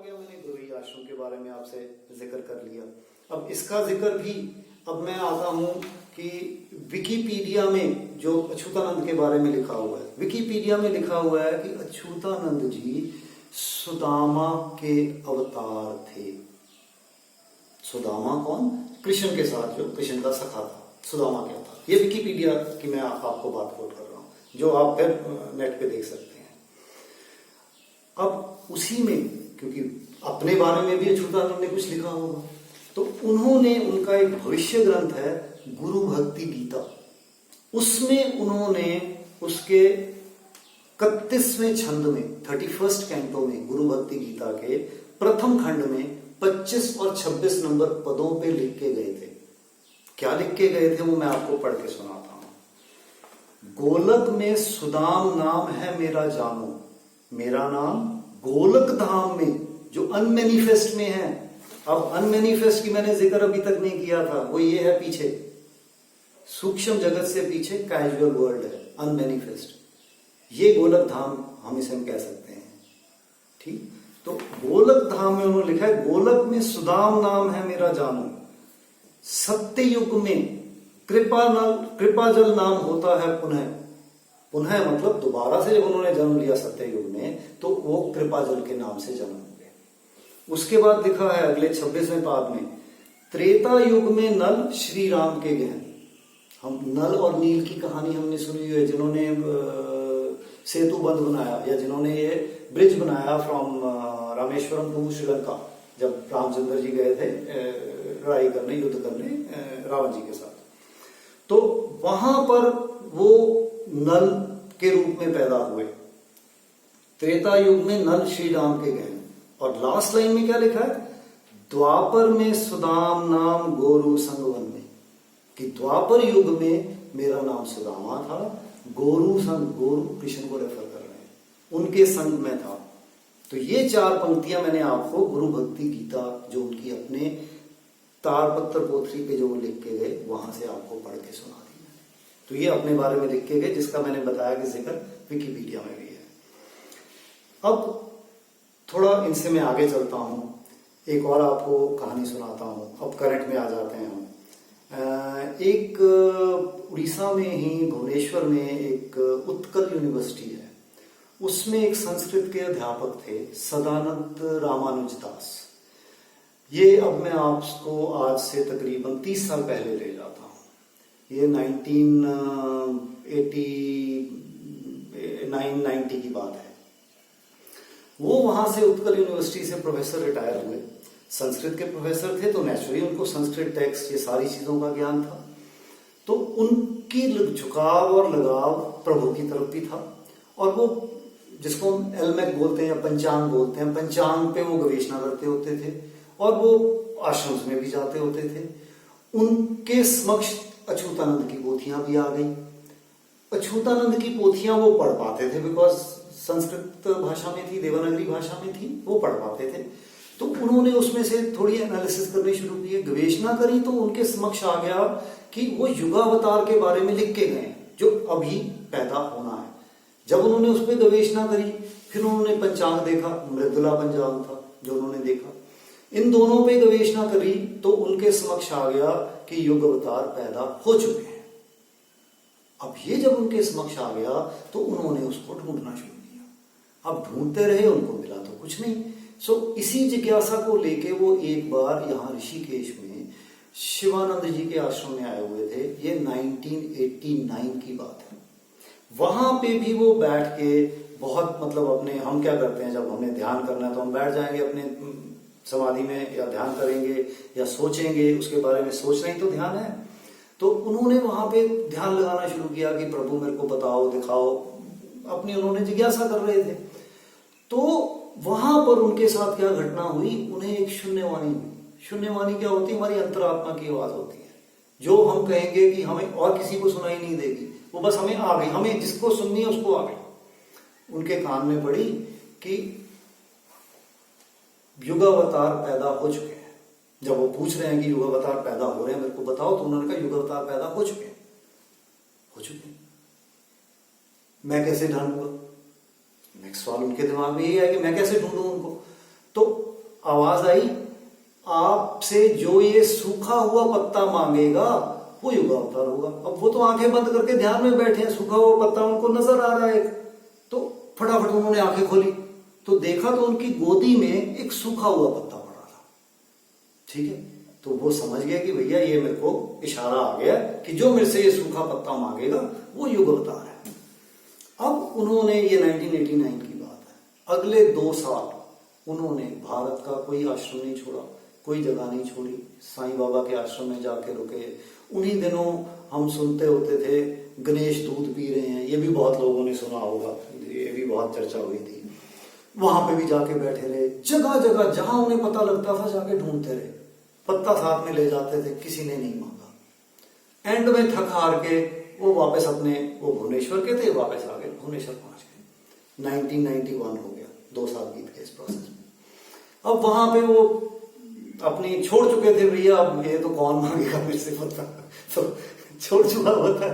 गया, मैंने गुरुई आश्रम के बारे में आपसे जिक्र कर लिया। अब इसका जिक्र भी अब मैं आता हूँ कि विकिपीडिया में जो अच्युतानंद के बारे में लिखा हुआ है, विकिपीडिया में लिखा हुआ है कि अच्युतानंद जी सुदामा के अवतार थे। सुदामा कौन? कृष्ण के साथ जो कृष्ण का सखा था, सुदामा के अवतार। ये विकिपीडिया की मैं आपको बात कोट कर रहा हूँ, जो आप फिर नेट पे देख सकते हैं। अब उसी में, क्योंकि अपने बारे में भी अच्युतानंद ने कुछ लिखा होगा, तो उन्होंने, उनका एक भविष्य ग्रंथ है गुरु भक्ति गीता, उसमें उन्होंने उसके 31वें छंद में 31st कैंटो में गुरु भक्ति गीता के प्रथम खंड में 25 और 26 नंबर पदों पे लिख के गए थे। क्या लिख के गए थे वो मैं आपको पढ़ के सुनाता हूं। गोलक में सुदाम नाम है मेरा जानो, मेरा नाम गोलक धाम में जो अनमैनिफेस्ट में है। अब अनमैनिफेस्ट की मैंने जिक्र अभी तक नहीं किया था, वो ये है पीछे, सूक्ष्म जगत से पीछे कैजुअल वर्ल्ड है, अनमैनिफेस्ट। ये गोलक धाम हम इसे कह सकते हैं, ठीक। तो गोलक धाम में उन्होंने लिखा है, गोलक में सुदाम नाम है मेरा जानो, सत्य युग में कृपा जल नाम होता है पुनः। पुनः मतलब दोबारा से जब उन्होंने जन्म लिया सत्य युग में, तो वो कृपा जल के नाम से जन्म हुए। उसके बाद लिखा है अगले 26वें पाद में, त्रेता युग में नल श्री राम के गहन। हम नल और नील की कहानी हमने सुनी हुई है, जिन्होंने सेतु बंध बनाया या जिन्होंने ये ब्रिज बनाया फ्रॉम रामेश्वरम टू श्रीलंका, जब रामचंद्र जी गए थे लड़ाई करने, युद्ध करने रावण जी के साथ। तो वहां पर वो नल के रूप में पैदा हुए। त्रेता युग में नल श्री राम के गहन। और लास्ट लाइन में क्या लिखा है, द्वापर में सुदाम नाम गोरु संगवन में, कि द्वापर युग में मेरा नाम सुदामा था, गोरु संग, गोरु कृष्ण को रेफर कर रहे हैं, उनके संग में था। तो ये 4 पंक्तियां मैंने आपको गुरु भक्ति गीता, जो उनकी अपने तारपत्र पोथी पे जो लिख के गए, वहां से आपको पढ़ के सुना दी। तो ये अपने बारे में लिख के गए, जिसका मैंने बताया कि जिक्र विकिपीडिया में भी है। अब थोड़ा इनसे मैं आगे चलता हूं, एक और आपको कहानी सुनाता हूं। अब करंट में आ जाते हैं हम। एक उड़ीसा में ही भुवनेश्वर में एक उत्कल यूनिवर्सिटी है, उसमें एक संस्कृत के अध्यापक थे सदानंद रामानुज दास। ये अब मैं आपको आज से तकरीबन 30 साल पहले ले जाता हूँ। ये 1990 की बात है। वो वहां से उत्कल यूनिवर्सिटी से प्रोफेसर रिटायर हुए। संस्कृत के प्रोफेसर थे, तो नेचुरली उनको संस्कृत टेक्स्ट, ये सारी चीजों का ज्ञान था। तो उनकी झुकाव और लगाव प्रभु की तरफ भी था। और वो, जिसको हम एलमेक बोलते हैं या पंचांग बोलते हैं, पंचांग पे वो गवेषणा करते होते थे और वो आश्रम में भी जाते होते थे। उनके समक्ष अच्युतानंद की पोथियां भी आ गई। अच्युतानंद की पोथियां वो पढ़ पाते थे, बिकॉज संस्कृत भाषा में थी, देवनागरी भाषा में थी, वो पढ़ पाते थे। तो उन्होंने उसमें से थोड़ी एनालिसिस करनी शुरू की, गवेषणा करी। तो उनके समक्ष आ गया कि वो युगावतार के बारे में लिख के गए जो अभी पैदा होना है। जब उन्होंने उस पर गवेषणा करी, फिर उन्होंने पंचांग देखा, मृदुला पंचांग था जो उन्होंने देखा। इन दोनों पे गवेषणा करी तो उनके समक्ष आ गया कि युग अवतार पैदा हो चुके हैं। अब ये जब उनके समक्ष आ गया तो उन्होंने उसको ढूंढना शुरू किया। अब ढूंढते रहे, उनको मिला तो कुछ नहीं। सो इसी जिज्ञासा को लेके वो एक बार यहाँ ऋषिकेश में शिवानंद जी के आश्रम में आए हुए थे। ये 1989 की बात है। वहां पे भी वो बैठ के बहुत, मतलब अपने, हम क्या करते हैं जब हमें ध्यान करना है तो हम बैठ जाएंगे अपने समाधि में, या ध्यान करेंगे या सोचेंगे, उसके बारे में सोचना ही तो ध्यान है। तो उन्होंने वहां पे ध्यान लगाना शुरू किया कि प्रभु मेरे को बताओ, दिखाओ, अपनी उन्होंने जिज्ञासा कर रहे थे। तो वहां पर उनके साथ क्या घटना हुई, उन्हें एक शून्यवाणी हुई। शून्यवाणी क्या होती है? हमारी अंतरात्मा की आवाज होती है, जो हम कहेंगे कि हमें और किसी को सुनाई नहीं देगी, वो बस हमें आ गई, हमें जिसको सुननी है उसको आ गई। उनके कान में पड़ी कि युगावतार पैदा हो चुके हैं। जब वो पूछ रहे हैं कि युगावतार पैदा हो रहे हैं, मेरे को बताओ, तो उन्होंने कहा युगावतार पैदा हो चुके हैं। हो चुके हैं, मैं कैसे ढूंढूंगा? नेक्स्ट सवाल उनके दिमाग में ये है कि मैं कैसे ढूंढूं उनको? तो आवाज आई, आपसे जो ये सूखा हुआ पत्ता मांगेगा वो युगावतार होगा। अब वो तो आंखें बंद करके ध्यान में बैठे हैं, सूखा हुआ पत्ता उनको नजर आ रहा है, तो फटाफट उन्होंने आंखें खोली तो देखा तो उनकी गोदी में एक सूखा हुआ पत्ता पड़ा था। ठीक है, तो वो समझ गया कि भैया ये मेरे को इशारा आ गया कि जो मेरे से ये सूखा पत्ता मांगेगा वो युगावतार है। अब उन्होंने, ये 1989 की बात है, अगले 2 साल उन्होंने भारत का कोई आश्रम नहीं छोड़ा, कोई जगह नहीं छोड़ी, साईं बाबा के आश्रम में जाके रुके। उन्हीं दिनों हम सुनते होते थे गणेश दूध पी रहे हैं, ये भी बहुत लोगों ने सुना होगा, ये भी बहुत चर्चा हुई थी। वहां पे भी जाके बैठे रहे, जगह जगह जहां उन्हें पता लगता था जाके ढूंढते रहे, पत्ता साथ में ले जाते थे, किसी ने नहीं मांगा। एंड में थक हार के वो वापस अपने, वो भुवनेश्वर के थे, वापस आ गए, भुवनेश्वर पहुंच गए। 1991 हो गया, 2 साल बीत गए इस प्रोसेस में। अब वहां पे वो अपनी छोड़ चुके थे, भैया अब ये तो कौन मांगेगा मेरे से पत्ता, तो छोड़ चुका हुआ था।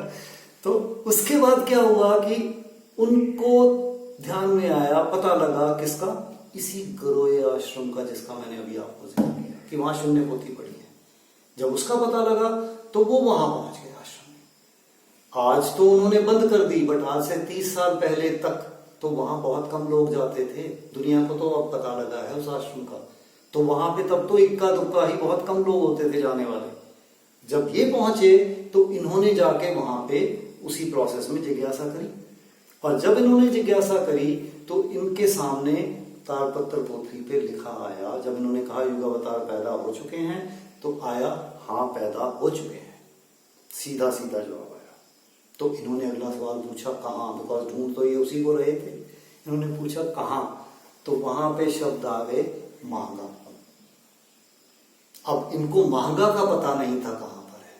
तो उसके बाद क्या हुआ कि उनको ध्यान में आया, पता लगा किसका, इसी गरोए आश्रम का जिसका मैंने अभी आपको जिक्र किया कि वहां शून्य पोथी पड़ी है। जब उसका पता लगा तो वो वहां पहुंच गए आश्रम में। आज तो उन्होंने बंद कर दी, बट आज से 30 साल पहले तक तो वहां बहुत कम लोग जाते थे। दुनिया को तो अब पता लगा है उस आश्रम का, तो वहां पे तब तो इक्का दुक्का ही बहुत कम लोग होते थे जाने वाले। जब ये पहुंचे तो इन्होंने जाके वहां पे उसी प्रोसेस में जिज्ञासा करी, और जब इन्होंने जिज्ञासा करी तो इनके सामने ताड़पत्र पोथी पे लिखा आया, जब इन्होंने कहा युगावतार पैदा हो चुके हैं, तो आया हाँ पैदा हो चुके हैं, सीधा सीधा जवाब आया। तो इन्होंने अगला सवाल पूछा कहाँ, बिकॉज ढूंढ तो ये उसी को रहे थे। इन्होंने पूछा कहाँ, तो वहां पे शब्द आ गए मांगा। अब इनको मांगा का पता नहीं था कहां पर है,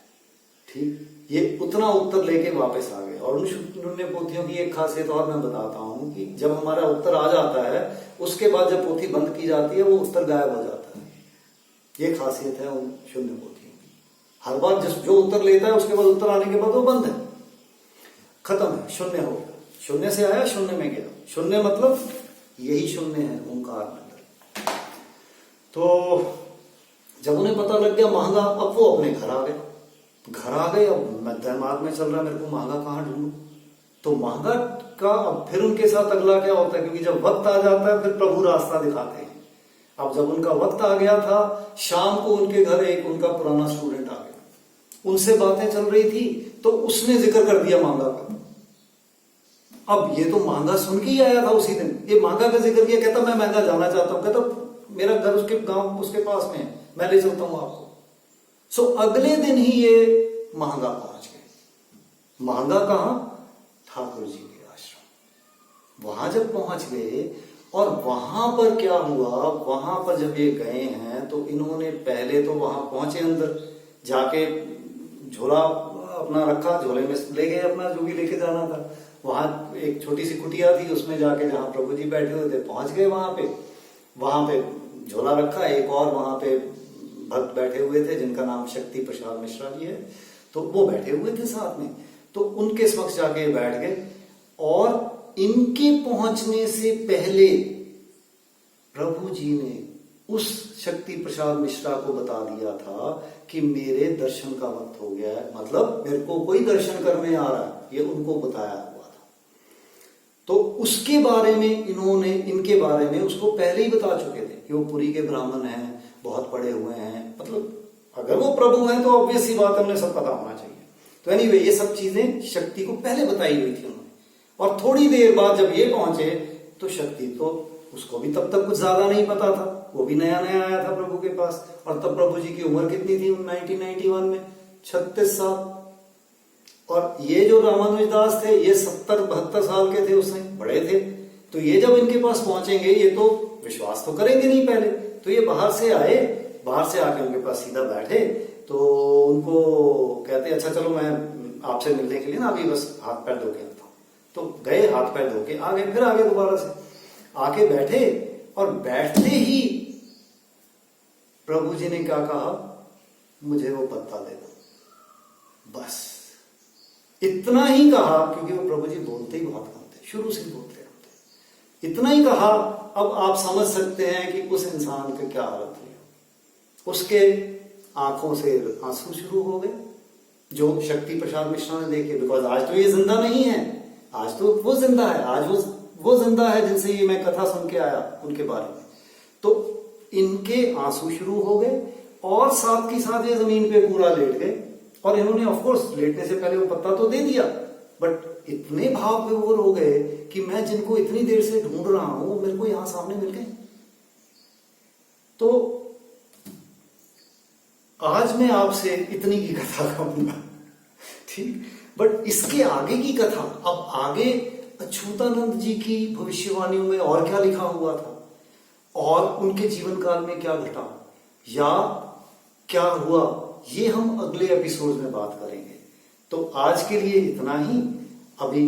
ठीक, ये उतना उत्तर लेके वापस आ गए। और उन शून्य पोथियों की एक खासियत और मैं बताता हूं कि जब हमारा उत्तर आ जाता है उसके बाद जब पोथी बंद की जाती है वो उत्तर गायब हो जाता है। ये खासियत है उन शून्य पोथियों की। हर बार जो उत्तर लेता है उसके बाद उत्तर आने के बाद वो बंद है, खत्म है, शून्य हो गया। शून्य से आया शून्य में गया, शून्य मतलब यही शून्य है, ओंकार मंडल। तो जब उन्हें पता लग गया महंगा, अब वो अपने घर आ गए। अब मैं दिमाग में चल रहा है मेरे को महंगा कहाँ ढूंढूं। तो महंगा का अब फिर उनके साथ अगला क्या होता है, क्योंकि जब वक्त आ जाता है फिर प्रभु रास्ता दिखाते हैं। अब जब उनका वक्त आ गया था, शाम को उनके घर एक उनका पुराना स्टूडेंट आ गया, उनसे बातें चल रही थी, तो उसने जिक्र कर दिया महंगा का। अब ये तो महंगा सुन के ही आया था उसी दिन, ये महंगा का जिक्र किया, कहता मैं महंगा जाना चाहता हूं, कहता मेरा घर उसके गांव उसके पास में है, मैं ले चलता हूं आपको। सो अगले दिन ही ये महंगा पहुंच गए। महंगा कहां, ठाकुर जी के आश्रम। वहां जब पहुंच गए और वहां पर क्या हुआ, वहां पर जब ये गए हैं तो इन्होंने पहले तो वहां पहुंचे, अंदर जाके झोला अपना रखा, झोले में ले गए अपना जो भी लेके जाना था। वहां एक छोटी सी कुटिया थी, उसमें जाके जहां प्रभु जी बैठे हुए थे पहुंच गए। वहां पे झोला रखा, एक और वहां पे भक्त बैठे हुए थे जिनका नाम शक्ति प्रसाद मिश्रा जी है, तो वो बैठे हुए थे साथ में। तो उनके समक्ष जाके बैठ गए, और इनके पहुंचने से पहले प्रभु जी ने उस शक्ति प्रसाद मिश्रा को बता दिया था कि मेरे दर्शन का वक्त हो गया है, मतलब मेरे को कोई दर्शन करने आ रहा है, ये उनको बताया हुआ था। तो उसके बारे में इन्होंने, इनके बारे में उसको पहले ही बता चुके थे कि वो पुरी के ब्राह्मण हैं, बहुत पढ़े हुए हैं, मतलब अगर वो प्रभु हैं तो ऑब्वियस ही बात हमने सब पता होना चाहिए। तो एनीवे ये सब चीजें शक्ति को पहले बताई हुई थी उन्होंने। और थोड़ी देर बाद जब ये पहुंचे तो शक्ति तो उसको भी तब तक कुछ ज्यादा नहीं पता था, वो भी नया नया आया था प्रभु के पास। और तब प्रभु जी की उम्र कितनी थी 1991 में, 36 साल। और ये जो रामानुजदास थे ये 70-72 साल के थे, उससे बड़े थे। तो ये जब इनके पास पहुंचेंगे ये तो विश्वास तो करेंगे नहीं पहले। तो ये बाहर से आए, बाहर से आके उनके पास सीधा बैठे, तो उनको कहते अच्छा चलो मैं आपसे मिलने के लिए ना अभी बस हाथ पैर धो के आता हूं। तो गए, हाथ पैर धो के आ गए, फिर आगे दोबारा से आके बैठे, और बैठते ही प्रभु जी ने क्या कहा, मुझे वो पत्ता दे दो। बस इतना ही कहा, क्योंकि वो प्रभु जी बोलते ही बहुत कम थे, शुरू से बोलते रहते। इतना ही कहा, अब आप समझ सकते हैं कि उस इंसान का क्या हालत है। उसके आंखों से आंसू शुरू हो गए, जो शक्ति प्रसाद मिश्रा ने देखे, बिकॉज आज तो ये जिंदा नहीं है, आज तो वो जिंदा है, आज वो जिंदा है जिनसे ये मैं कथा सुन के आया उनके बारे में। तो इनके आंसू शुरू हो गए और साथ ही साथ ये जमीन पे पूरा लेट गए, और इन्होंने ऑफकोर्स लेटने से पहले वो पत्ता तो दे दिया, बट इतने भाव विभोर हो गए कि मैं जिनको इतनी देर से ढूंढ रहा हूं वो मेरे को यहां सामने मिल गए। तो आज मैं आपसे इतनी की कथा कहूंगा, ठीक, बट इसके आगे की कथा, अब आगे अच्युतानंद जी की भविष्यवाणियों में और क्या लिखा हुआ था और उनके जीवन काल में क्या घटा या क्या हुआ, ये हम अगले एपिसोड में बात करेंगे। तो आज के लिए इतना ही। अभी